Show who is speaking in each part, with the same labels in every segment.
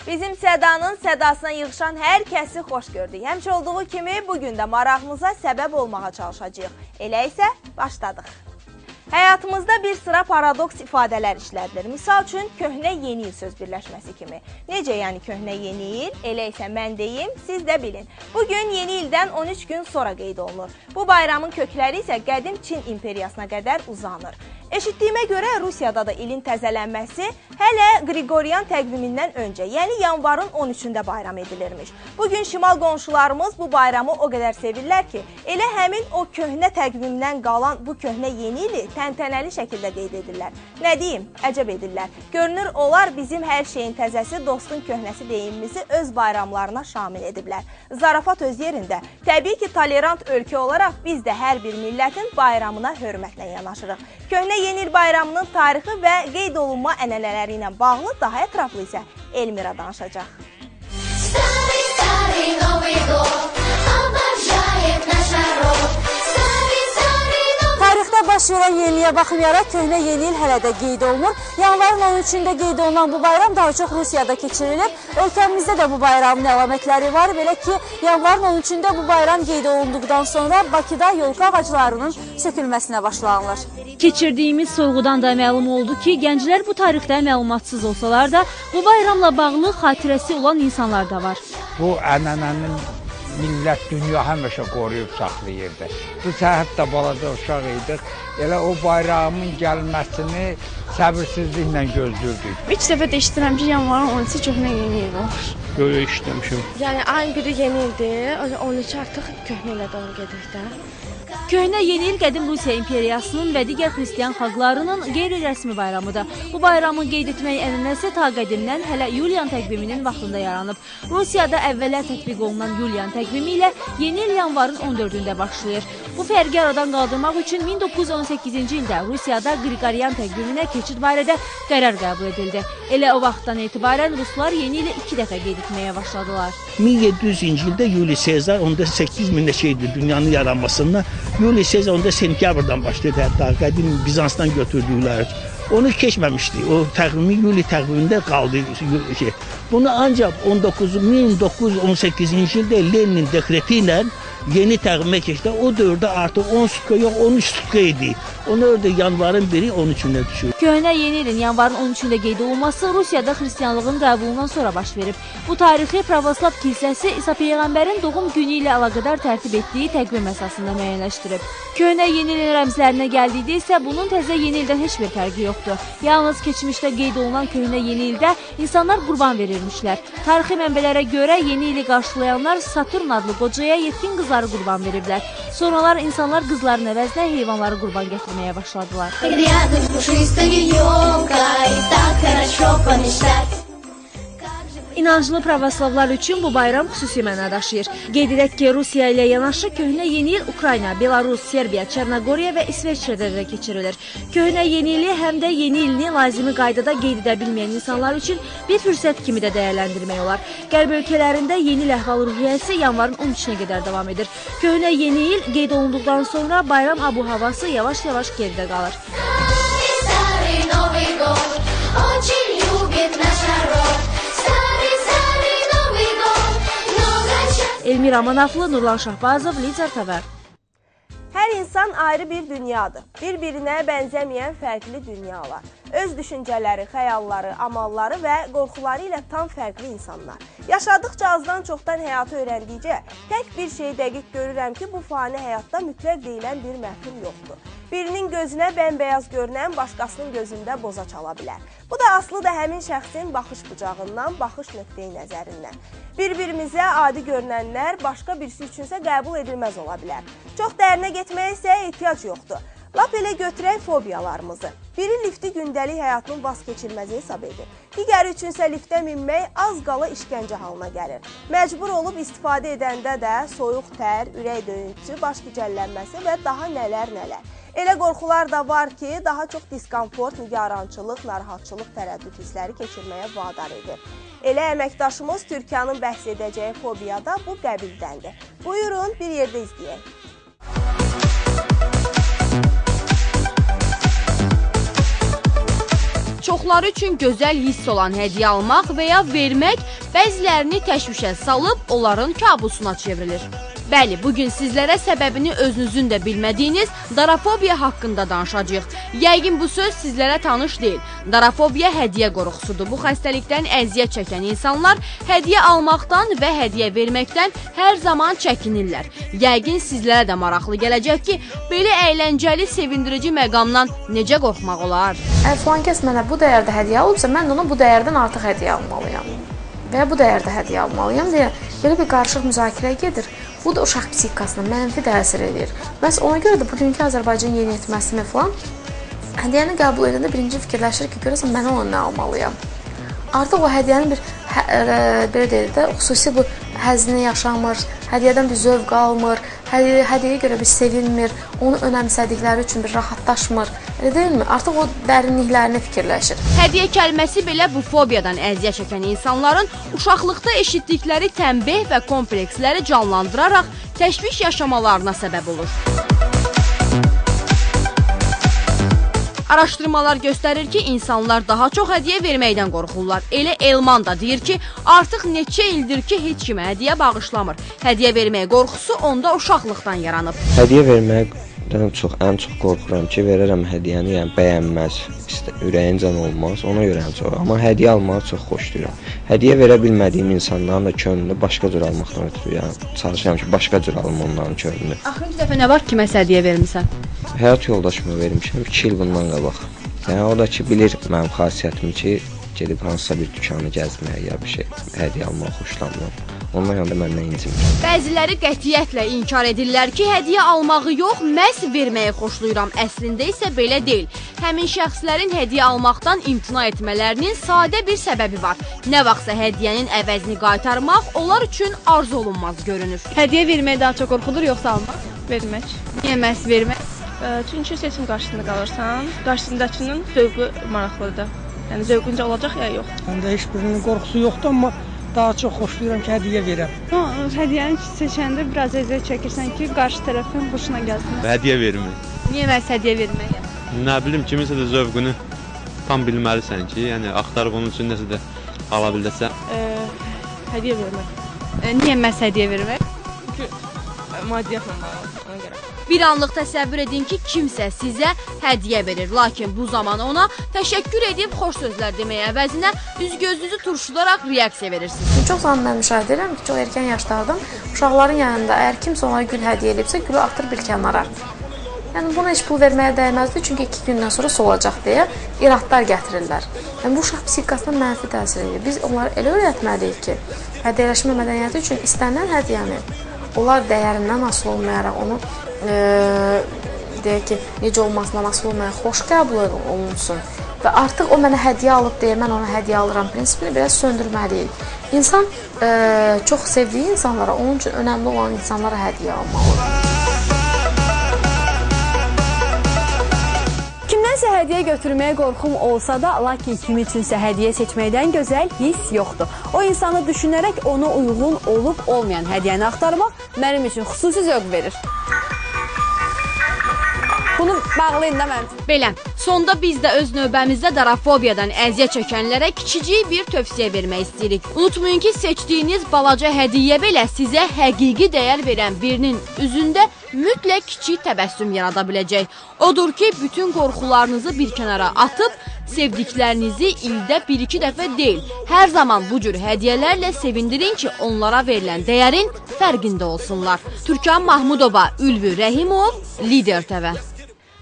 Speaker 1: Bizim Sədanın sədasına yığışan hər kəsi xoş gördük. Həmişə olduğu kimi bugün də marağımıza səbəb olmağa çalışacağıq. Elə isə başladıq. Həyatımızda bir sıra paradoks ifadələr işlədilir. Misal üçün, köhnə yeni il söz birləşməsi kimi. Necə yəni köhnə yeni il? Elə isə mən deyim, siz də bilin. Bugün yeni ildən 13 gün sonra qeyd olunur. Bu bayramın kökləri isə qədim Çin imperiyasına qədər uzanır. Eşitdiyimə görə Rusiyada da ilin təzələnməsi hələ Qriqoryan təqvimindən öncə, yəni yanvarın 13-də bayram edilirmiş. Bugün şimal qonşularımız bu bayramı o qədər sevirlər ki, elə həmin o köhnə təqvimdən qalan bu köhnə yeni ili təntənəli şəkildə qeyd edirlər. Nə deyim, əcəb edirlər. Görünür, onlar bizim hər şeyin təzəsi, dostun köhnəsi deyimimizi öz bayramlarına şamil ediblər. Zarafat öz yerində. Təbii ki, tolerant ölkə olaraq biz də hər bir millətin bayramına hörmətlə yanaşırıq. Köhnə yeni il bayramının tarixi və qeyd olunma ənənələri ilə bağlı daha ətraflı isə Elmira danışacaq.
Speaker 2: Tarixdə baş verən yeniliyə baxmayaraq köhnə yeni il hələ də qeyd olunur. Yanvarın 13-də qeyd olunan bu bayram daha çox Rusiyada keçirilir. Ölkəmizdə də bu bayramın əlamətləri var. Belə ki, yanvarın 13-də bu bayram qeyd olunduqdan sonra Bakıda yolka ağaclarının sökülməsinə başlanılır.
Speaker 3: Keçirdiyimiz sorğudan da məlum oldu ki, gənclər bu tarixdə məlumatsız olsalar da, bu bayramla bağlı xatirəsi olan insanlar da var.
Speaker 4: Bu ənənənin millət, dünya həmişə qoruyub saxlayırdı. Bu hətta balaca uşaq idik, elə o bayramın gəlməsini səbirsizliklə gözlürdük.
Speaker 5: İlk dəfə də işləyirəm ki, yanvarın 13-ü köhnə yeni il olur.
Speaker 6: Böyle işləmişim.
Speaker 5: Yəni ayın biri yeni ildir, 12 artıq köhnə ilə doğru gedirik də.
Speaker 3: Köhnə yeni il qədim Rusiya imperiyasının və digər xristiyan xalqlarının qeyri-rəsmi bayramıdır. Bu bayramı qeyd etmək ənənəsi ta qədimdən hələ Yulian təqviminin vaxtında yaranıb. Rusiyada əvvəllər tətbiq olunan Yulian təqvimi ilə yeni il yanvarın 14-də başlayır. Bu fərqi aradan qaldırmaq üçün 1918-ci ildə Rusiyada Qriqoryan təqviminə keçid barədə qərar qəbul edildi. Elə o vaxtdan etibarən ruslar yeni ili 2 dəfə qeyd etməyə başladılar.
Speaker 6: 1700-cü ildə Yuli Sezar, onda 8000 neçəydi dünyanın yaranmasında. Yuli Sezar onda sentyabrdan başladı, hətta qədim Bizansdan götürdükləri. Onu keçməmişdi. O təqvimi Yuli təqvimində qaldı. Bunu ancaq 1918-ci ildə Lenin dekreti ilə yeni təqvimə keçdi. O dövrdə artıq 10 sutka yox, 13 sutka idi. Onu orada yanvarın biri 13-ündə düşür.
Speaker 3: Köhnə yeni ilin yanvarın 13-ündə qeyd olunması Rusiyada xristianlığın qəbulundan sonra baş verib. Bu tarixi Pravoslav kilsəsi İsa Peyğəmbərin doğum günü ilə əlaqədar tərtib etdiyi təqvim əsasında müəyyənləşdirib. Köhnə yeni ilin rəmzlərinə gəldikdə isə bunun təzə yeni ildən heç bir fərqi yoxdur. Yalnız keçmişdə qeyd olunan köhnə yeni ildə insanlar qurban verirmişlər. Tarixi mənbələrə görə yeni ili qarşılayanlar Saturn adlı qocaya yetkin qızları qurban veriblər. Sonralar insanlar qızların əvəzinə heyvanları qurban gətirməyə başladılar. İnanclı pravoslavlar üçün bu bayram xüsusi məna daşıyır. Qeyd edək ki, Rusiya ilə yanaşı köhnə yeni il Ukrayna, Belarus, Serbiya, Çernogoriya və İsveçrədə də keçirilir. Köhnə yeni ili həm də yeni ilini lazımi qaydada qeyd edə bilməyən insanlar üçün bir fürsət kimi də dəyərləndirmək olar. Qərb ölkələrində yeni il əhval-ruhiyyəsi yanvarın 13-nə qədər davam edir. Köhnə yeni il qeyd olunduqdan sonra bayram abu-havası yavaş-yavaş geridə qalır. Elmira Manaflı, Nurlan Şahbazov, Lider Xəbər.
Speaker 1: Hər insan ayrı bir dünyadır. Bir-birinə bənzəməyən fərqli dünyalar. Öz düşüncələri, xəyalları, amalları və qorxuları ilə tam fərqli insanlar. Yaşadıqca azdan çoxdan həyatı öyrəndikcə tək bir şeyi dəqiq görürəm ki, bu fani həyatda mütləq deyilən bir məhkum yoxdur. Birinin gözünə bəmbəyaz görünən başqasının gözündə boza çala bilər. Bu da aslı da həmin şəxsin baxış bucağından, baxış nöqteyi nəzərindən. Bir-birimizə adi görünənlər başqa birisi üçünsə qəbul edilməz ola bilər. Çox dərinə getməyə isə ehtiyac yoxdur. Lap elə götürək fobiyalarımızı. Biri lifti gündəlik həyatının vazkeçilməzi hesab edir. Digəri üçünsə liftə minmək az qala işgəncə halına gəlir. Məcbur olub istifadə edəndə də soyuq tər, ürək döyüntüsü, baş gicəllənməsi və daha nələr. Elə qorxular da var ki, daha çox diskomfort, nigarançılıq, narahatçılıq, tərəddüd hissləri keçirməyə vadar edir. Elə əməkdaşımız Türkiyanın bəhs edəcəyi fobiya da bu qəbildəndir. Buyurun, bir yerdə izləyək.
Speaker 7: Çoxlu Çoxları üçün gözəl hiss olan hədiyyə almaq və ya vermək bəzilərini təşvişə salıb onların kabusuna çevrilir. Bəli, bugün sizlərə səbəbini özünüzün də bilmədiyiniz darafobiya haqqında danışacağıq. Yəqin bu söz sizlərə tanış deyil. Darafobiya hədiyyə qorxusudur. Bu xəstəlikdən əziyyət çəkən insanlar hədiyyə almaqdan və hədiyyə verməkdən hər zaman çəkinirlər. Yəqin sizlərə də maraqlı gələcək ki, belə əyləncəli, sevindirici məqamdan necə qorxmaq olar?
Speaker 8: Filan kəs mənə bu dəyərdə hədiyyə alıbsa, mən ona bu dəyərdən artıq hədiyyə almalıyam və ya bu dəyərdə hədiyyə almalıyam deyə belə bir qarışıq müzakirə gedir. Bu da uşaq psixikasına mənfi təsir edir. Məhz ona görə də bugünkü Azərbaycan yeniyetməsini falan hədiyyəni qəbul edəndə birinci fikirləşir ki, görəsən mən ona nə almalıyam. Artıq o hədiyyənin belə deyək də, xüsusi bu həzini yaşamır, hədiyyədən bir zövq almır, hədiyyəyə görə bir sevinmir, onu önəmsədikləri üçün bir rahatlaşmır. Elə deyilmi? Artıq o dərinliklərini fikirləşir.
Speaker 7: Hədiyyə kəlməsi belə bu fobiyadan əziyyət çəkən insanların uşaqlıqda eşitdikləri tənbeh və kompleksləri canlandıraraq təşviş yaşamalarına səbəb olur. Araşdırmalar göstərir ki, insanlar daha çox hədiyyə verməkdən qorxurlar. Elə Elman da deyir ki, artıq neçə ildir ki, heç kimə hədiyyə bağışlamır. Hədiyyə verməyə qorxusu onda uşaqlıqdan yaranıb.
Speaker 9: Hədiyyə verməkdən ən çox qorxuram ki, verərəm hədiyyəni, yəni bəyənməz, ürəyincən olmaz, ona görə ən çox. Amma hədiyyə almağı çox xoşlayıram. Hədiyyə verə bilmədiyim insanların da könlünü başqa cür almaqdan ötürü, yəni çalışıram ki, başqa cür alım onların könlünü.
Speaker 7: Axırıncı dəfə nə var ki, kiməsə hədiyyə vermisən?
Speaker 9: Həyat yoldaşıma vermişəm 2 il bundan qabaq. Yəni o da ki, bilir mənim xasiyyətimi ki, gedib hansısa bir dükanı gəzməyə ya bir şey hədiyyə almağı xoşlamıram. Ondan yanında məndən incimir.
Speaker 7: Bəziləri qətiyyətlə inkar edirlər ki, hədiyyə almağı yox, məhz verməyi xoşlayıram. Əslində isə belə deyil. Həmin şəxslərin hədiyyə almaqdan imtina etmələrinin sadə bir səbəbi var. Nə vaxtsa hədiyyənin əvəzini qaytarmaq onlar üçün arzu olunmaz görünür.
Speaker 5: Hədiyyə vermək daha çox qorxudur, yoxsa almaq? Vermək.
Speaker 7: Niyə məhz vermək?
Speaker 5: Çünki seçim qarşısında qalırsan, qarşısındakının zövqü maraqlıdır. Yəni zövqüncə olacaq ya yox.
Speaker 10: Məndə heç birinin qorxusu yoxdur, amma daha çox xoşlayıram ki, hədiyyə verəm.
Speaker 11: Hədiyyəni seçəndə biraz əziyyət çəkirsən ki, qarşı tərəfin xoşuna gəlsin.
Speaker 12: Hədiyyə vermək.
Speaker 7: Niyə məhz hədiyyə vermək?
Speaker 12: Nə bilim, kiminsə də zövqünü tam bilməlisən ki, yəni axtarıb onun üçün nəsə də ala bilirsən.
Speaker 5: Hədiyyə vermək.
Speaker 7: Niyə məhz hədiyyə vermək?
Speaker 5: Çünki maddiyyatla bağlı, ona görə.
Speaker 7: Bir anlıq təsəvvür edin ki, kimsə sizə hədiyyə verir, lakin bu zaman ona təşəkkür edib xoş sözlər deməyə əvəzinə üz-gözünüzü turşudaraq reaksiya verirsiniz.
Speaker 8: Çox zaman mən müşahidə edirəm ki, çox erkən yaşlardan uşaqların yanında əgər kimsə ona gül hədiyyə edibsə, gülü atır bir kənara. Yəni buna heç pul verməyə dəyməzdi, çünki 2 gündən sonra solacaq deyə iradlar gətirirlər. Yəni bu uşaq psixikasına mənfi təsir edir. Biz onları elə öyrətməliyik ki, hədiyyələşmə mədəniyyəti üçün istənilən hədiyyəni onlar dəyərindən asılı olmayaraq onu deyək ki, necə olmasından asılı olmayaraq xoş qəbul olunsun və artıq o mənə hədiyyə alıb deyə mən ona hədiyyə alıram prinsipini biraz söndürməliyik. İnsan çox sevdiyi insanlara, onun üçün önəmli olan insanlara hədiyyə almalıdır.
Speaker 13: Kimdənsə hədiyyə götürməyə qorxum olsa da, lakin kimi üçünsə hədiyyə seçməkdən gözəl hiss yoxdur. O insanı düşünərək ona uyğun olub-olmayan hədiyyəni axtarmaq mənim üçün xüsusi zövq verir. Bunu bağlayın da mənim üçün.
Speaker 7: Belə, sonda biz də öz növbəmizdə darafobiyadan əziyyət çəkənlərə kiçicik bir tövsiyə vermək istəyirik. Unutmayın ki, seçdiyiniz balaca hədiyyə belə sizə həqiqi dəyər verən birinin üzündə mütləq kiçik təbəssüm yarada biləcək. Odur ki, bütün qorxularınızı bir kənara atıb, sevdiklərinizi ildə 1-2 dəfə deyil, hər zaman bu cür hədiyyələrlə sevindirin ki, onlara verilən dəyərin fərqində olsunlar. Türkan Mahmudova, Ülvü Rəhimov, Lider TV.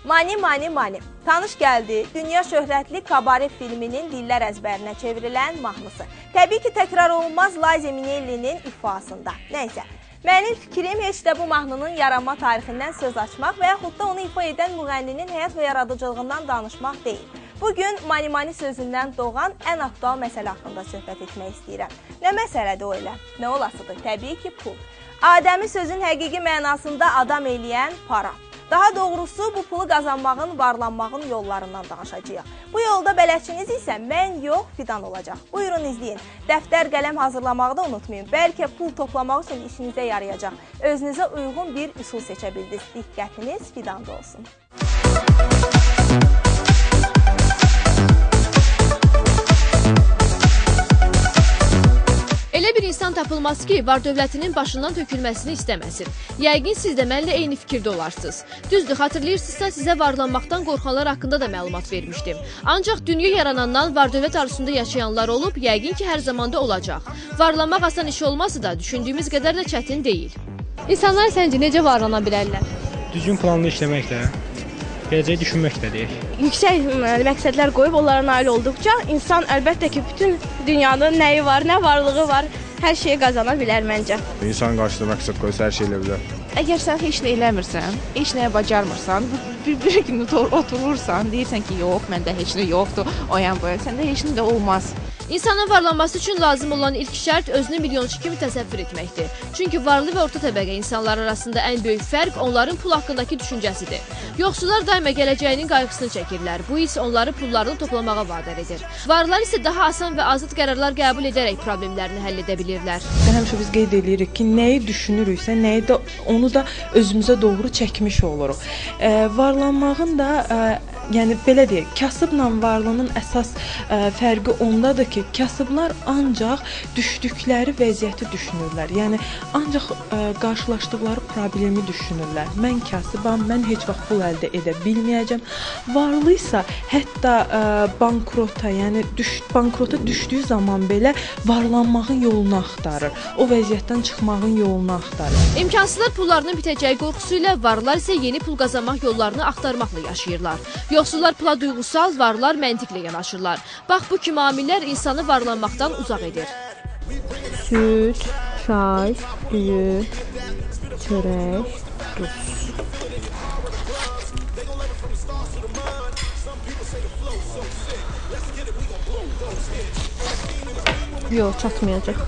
Speaker 1: Mani, mani, mani. Tanış gəldi, dünya şöhrətli Kabare filminin dillər əzbərinə çevrilən mahnısı. Təbii ki, təkrar olunmaz Liza Minnelli'nin ifasında. Nəysə, mənim fikrim heç də bu mahnının yaranma tarixindən söz açmaq və yaxud da onu ifa edən müğənninin həyat və yaradıcılığından danışmaq deyil. Bugün mani-mani sözündən doğan ən aktual məsələ haqqında söhbət etmək istəyirəm. Nə məsələdir o elə? Nə olasıdır? Təbii ki, pul. Adəmi sözün həqiqi mənasında adam eləyən para. Daha doğrusu bu pulu qazanmağın, varlanmağın yollarından danışacağıq. Bu yolda bələdçiniz isə mən yox, Fidan olacaq. Buyurun izləyin. Dəftər, qələm hazırlamağı da unutmayın. Bəlkə pul toplamaq üçün işinizə yarayacaq. Özünüzə uyğun bir üsul seçə bildiniz. Diqqətiniz Fidanda olsun.
Speaker 7: olmaz ki, var dövlətinin başından tökülməsini istəməsin. Yəqin siz də mənlə eyni fikirdə olarsınız. Düzdür, xatırlayırsınızsa sizə varlanmaqdan qorxanlar haqqında da məlumat vermişdim. Ancaq dünya yaranandan var dövlət arzusunda yaşayanlar olub, yəqin ki, hər zamanda olacaq. Varlanmaq asan iş olmasa da, düşündüyümüz qədər də çətin deyil.
Speaker 5: İnsanlar səncə necə varlana bilərlər?
Speaker 14: Düzgün planlı işləməklə, gələcəyi düşünməklədir.
Speaker 5: Yüksək məqsədlər qoyub onlara nail olduqca insan əlbəttə ki, bütün dünyanın nəyi var, nə varlığı var, hər şeyi qazana bilər məncə.
Speaker 15: İnsan qarşısında məqsəd qoysa hər şey elə bilər.
Speaker 16: Əgər sən heç nə eləmirsən, heç nəyə bacarmırsan, bir gün oturursan, deyirsən ki, yox, məndə heç nə yoxdur, o yan bu yan, səndə heç nə də olmaz.
Speaker 7: İnsanın varlanması üçün lazım olan ilk şərt özünü milyonçu kimi təsəvvür etməkdir. Çünki varlı və orta təbəqə insanlar arasında ən böyük fərq onların pul haqqındakı düşüncəsidir. Yoxsullar daima gələcəyinin qayğısını çəkirlər. Bu isə onları pullarını toplamağa vadar edir. Varlılar isə daha asan və azad qərarlar qəbul edərək problemlərini həll edə bilirlər.
Speaker 17: Həmişə biz qeyd edirik ki, nəyi düşünürüksə, nəyi də onu da özümüzə doğru çəkmiş oluruq. Varlanmağın da yəni belə deyək, kasıbla varlının əsas fərqi ondadır ki, kasıblar ancaq düşdükləri vəziyyəti düşünürlər. Yəni ancaq qarşılaşdıqları problemi düşünürlər. Mən kasıbam, mən heç vaxt pul əldə edə bilməyəcəm. Varlıysa hətta bankrota, yəni bankrota düşdüyü zaman belə varlanmağın yolunu axtarır. O vəziyyətdən çıxmağın yolunu axtarır.
Speaker 7: İmkansızlar pullarının bitəcəyi qorxusu ilə, varlılar isə yeni pul qazanmaq yollarını axtarmaqla yaşayırlar. Yoxsullar pula duyğusal, varlar məntiqlə yanaşırlar. Bax, bu kimi amillər insanı varlanmaqdan uzaq edir.
Speaker 5: Süd, çay, düyü, çörək, duz. Yox, çatmayacaq.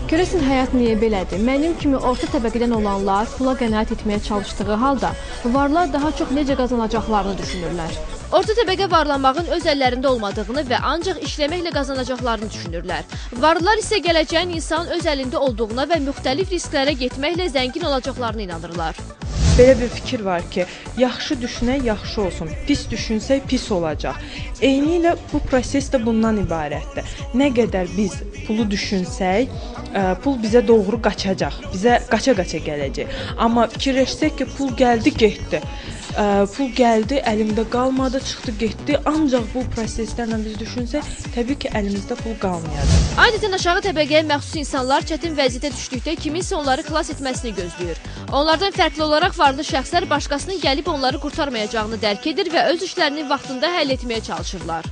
Speaker 18: Görəsən həyat niyə belədir? Mənim kimi orta təbəqədən olanlar pula qənaət etməyə çalışdığı halda varlar daha çox necə qazanacaqlarını düşünürlər.
Speaker 7: Orta təbəqə varlanmağın öz əllərində olmadığını və ancaq işləməklə qazanacaqlarını düşünürlər. Varlılar isə gələcəyin insanın öz əlində olduğuna və müxtəlif risklərə getməklə zəngin olacaqlarına inanırlar.
Speaker 17: Belə bir fikir var ki, yaxşı düşünək yaxşı olsun, pis düşünsək pis olacaq. Eynilə bu proses də bundan ibarətdir. Nə qədər biz pulu düşünsək, pul bizə doğru qaçacaq, bizə qaça-qaça gələcək. Amma fikirləşsək ki, pul gəldi, getdi. Pul gəldi, əlimdə qalmadı, çıxdı, getdi. Ancaq bu proseslərlə biz düşünsək, təbii ki, əlimizdə pul qalmayacaq.
Speaker 7: Adətən aşağı təbəqəyə məxsus insanlar çətin vəziyyətə düşdükdə kiminsə onları xilas etməsini gözləyir. Onlardan fərqli olaraq varlı şəxslər başqasının gəlib onları qurtarmayacağını dərk edir və öz işlərini vaxtında həll etməyə çalışırlar.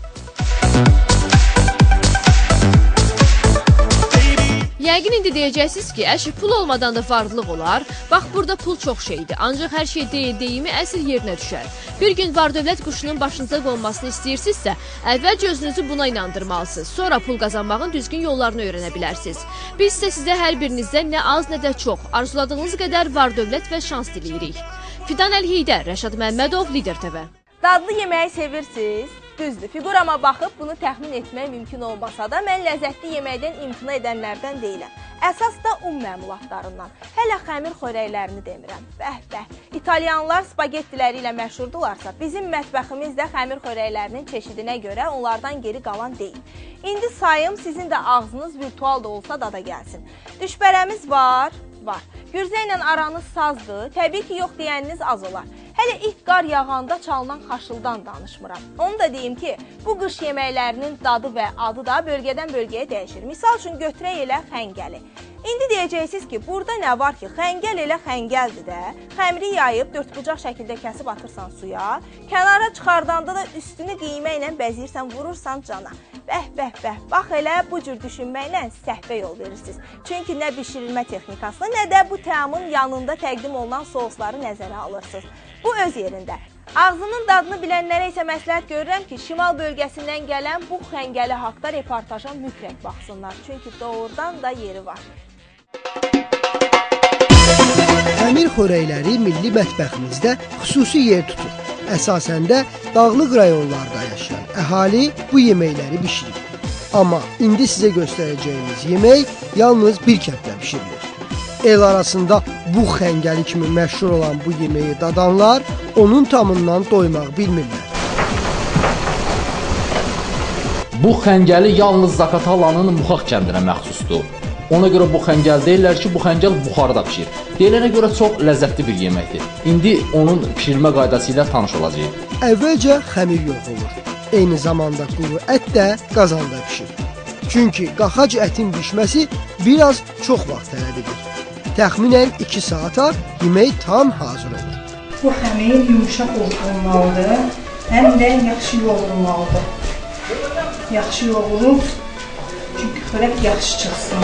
Speaker 7: Yəqin indi deyəcəksiniz ki, əşi pul olmadan da varlılıq olar. Bax, burada pul çox şeydir, ancaq hər şey deyildiyimi əsl yerinə düşər. Bir gün var dövlət quşunun başınıza qonmasını istəyirsinizsə, əvvəlcə özünüzü buna inandırmalısınız. Sonra pul qazanmağın düzgün yollarını öyrənə bilərsiniz. Biz isə sizə hər birinizdə nə az, nə də çox, arzuladığınız qədər var dövlət və şans diləyirik. Fidan Əlheydər, Rəşad Məmmədov, Lider TV.
Speaker 1: Dadlı yeməyi sevirsiniz? Düzdür, figurama baxıb bunu təxmin etmək mümkün olmasa da mən ləzzətli yeməkdən imtina edənlərdən deyiləm. Əsas da məmulatlarından. Hələ xəmir xörəklərini demirəm. Bəh-bəh, İtalyanlar spagettiləri ilə məşhurdularsa, bizim mətbəximiz də xəmir xörəklərinin çeşidinə görə onlardan geri qalan deyil. İndi sayım sizin də ağzınız virtual da olsa dada gəlsin. Düşbərəmiz var. Gürzə ilə aranız sazdır, təbii ki, yox deyəniniz az olar. Hələ ilk qar yağanda çalınan xaşıldan danışmıram. Onu da deyim ki, bu qış yeməklərinin dadı və adı da bölgədən bölgəyə dəyişir. Misal üçün götürək elə xəngəli. İndi deyəcəksiniz ki, burada nə var ki, xəngəl elə xəngəldir də. Xəmiri yayıb dördbucaq şəkildə kəsib atırsan suya, kənara çıxardanda da üstünü qiymə ilə bəzirsən, vurursan cana. Bəh, bax elə bu cür düşünməklə səhvə yol verirsiniz. Çünki nə bişirilmə texnikasını, nə də bu təamın yanında təqdim olunan sousları nəzərə alırsınız. Bu öz yerində. Ağzının dadını bilənlərə isə məsləhət görürəm ki, şimal bölgəsindən gələn bu xəngəli haqda reportaja mütləq baxsınlar. Çünki doğrudan da yeri var.
Speaker 19: Xəmir xörəkləri milli mətbəximizdə xüsusi yer tutur. Əsasən də dağlıq rayonlarda yaşayan əhali bu yeməkləri bişirir. Amma indi sizə göstərəcəyimiz yemək yalnız bir kəndlə bişirilir. El arasında bu xəngəli kimi məşhur olan bu yeməyi dadanlar onun tamından doymaq bilmirlər.
Speaker 20: Bu xəngəli yalnız Zaqatalanın Muxaq kəndinə məxsusdur. Ona görə bu xəngəl deyirlər ki, bu xəngəl buxarda bişir. Deyilənə görə çox ləzzətli bir yeməkdir. İndi onun pişirilmə qaydası ilə tanış olacağıq.
Speaker 19: Əvvəlcə xəmir yoğrulur. Eyni zamanda quru ət də qazanda bişir. Çünki qaxac ətin bişməsi biraz çox vaxt tələb edir. Təxminən 2 saata yemək tam hazır olur.
Speaker 21: Bu xəmir yumuşaq olmalıdır, həm də yaxşı yoğrulmalıdır. Yaxşı yoğrulub, çünki xörək yaxşı çıxsın.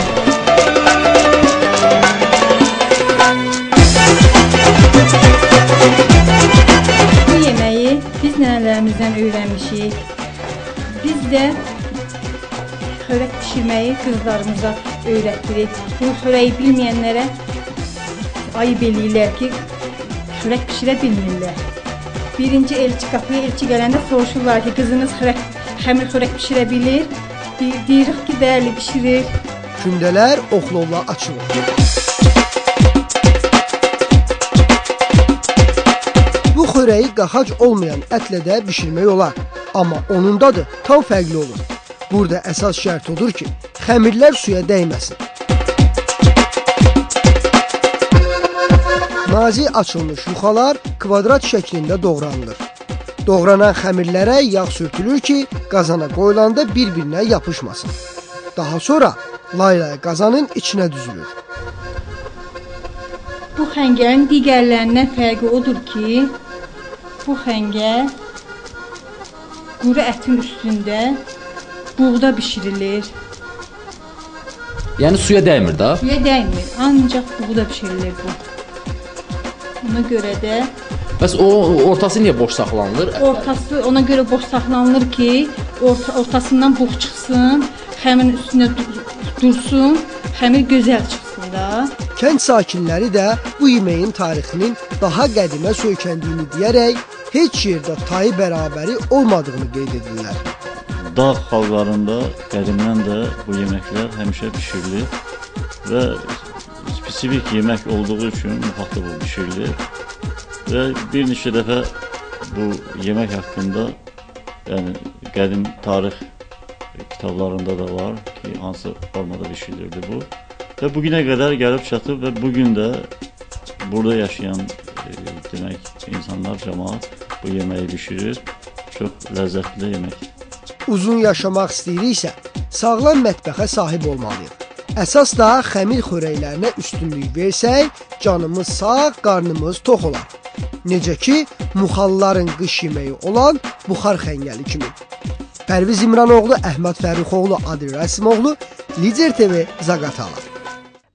Speaker 22: Bu yeməyi biz nənələrimizdən öyrənmişik. Biz də xörək pişirməyi qızlarımıza öyrətdirik. Bu xörəyi bilməyənlərə ayıb eləyirlər ki, xörək pişirə bilmirlər. Birinci elçi qapıya elçi gələndə soruşurlar ki, qızınız xəmir xörək pişirə bilir? Deyirik ki, bəli, pişirir.
Speaker 19: Kündələr oxlovla açılır. Bu xörəyi qaxac olmayan ətlə də bişirmək olar. Amma onun dadı tam fərqli olur. Burada əsas şərt odur ki, xəmirlər suya dəyməsin. Nazik açılmış yuxalar kvadrat şəklində doğranılır. Doğranan xəmirlərə yağ sürtülür ki, qazana qoyulanda bir-birinə yapışmasın. Daha sonra laylay qazanın içinə düzülür.
Speaker 22: Bu xəngəlin digərlərindən fərqi odur ki, bu xəngəl quru ətin üstündə buğda bişirilir.
Speaker 20: Yəni suya dəymir da?
Speaker 22: Suya dəymir, ancaq buğda bişirilir bu. Ona görə də...
Speaker 20: Bəs o ortası niyə boş saxlanılır?
Speaker 22: Ortası ona görə boş saxlanılır ki, ortasından buğ çıxsın, xəmirin üstünə dursun, xəmir gözəl çıxsın da.
Speaker 19: Kənd sakinləri də bu yeməyin tarixinin daha qədimə söykəndiyini deyərək, heç yerdə tayı bərabəri olmadığını qeyd edirlər.
Speaker 23: Dağ xalqlarında qədimdən də bu yeməklər həmişə bişirilir və spesifik yemək olduğu üçün müxatib bişirilir və bir neçə dəfə bu yemək haqqında, yəni qədim tarix kitablarında da var ki, hansı formada bişirilirdi bu və bugünə qədər gəlib çatıb və bugün də burada yaşayan demək insanlar, cəmaət bu yeməyi bişirir. Çox ləzzətli yeməkdir.
Speaker 19: Uzun yaşamaq istəyiriksə, sağlam mətbəxə sahib olmalıyıq. Əsas da xəmir xörəklərinə üstünlük versək, canımız sağ, qarnımız tox olar. Necə ki, Muxalların qış yeməyi olan buxar xəngəli kimi. Pərviz İmranoğlu, Əhməd Fərruxoğlu, Adil Rəsimoğlu, Lider TV, Zaqatala.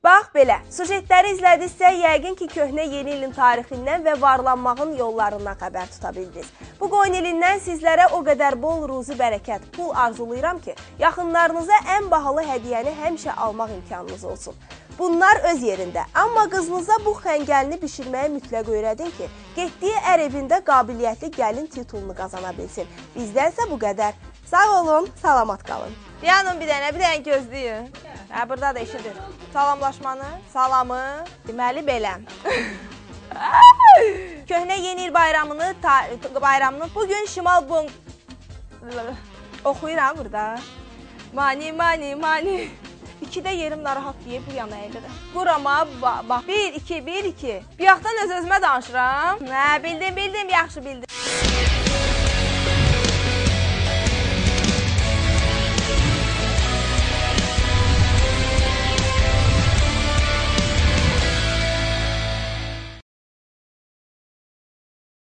Speaker 1: Bax belə, sujetləri izlədinizsə, yəqin ki, köhnə yeni ilin tarixindən və varlanmağın yollarından xəbər tuta bildiniz. Bu qoyun ilindən sizlərə o qədər bol ruzi bərəkət, pul arzulayıram ki, yaxınlarınıza ən bahalı hədiyyəni həmişə almaq imkanınız olsun. Bunlar öz yerində, amma qızınıza bu xəngəlini bişirməyə mütləq öyrədin ki, getdiyi ər evində qabiliyyətli gəlin titulunu qazana bilsin. Bizdənsə bu qədər. Sağ olun, salamat qalın. Dayanın bir dənə gözləyin. Burada da eşidir. Salamlaşmanı, salamı, deməli belə. Köhnə yeni il bayramını bugün Şimal Bonq... Oxuyuram burada. Mani, mani, mani. 2-də yerim narahat deyib bu yana əylədir. Burama bax. 1, 2, 1, 2. Bir yaxdan öz-özümə danışıram. Bildim, yaxşı bildim.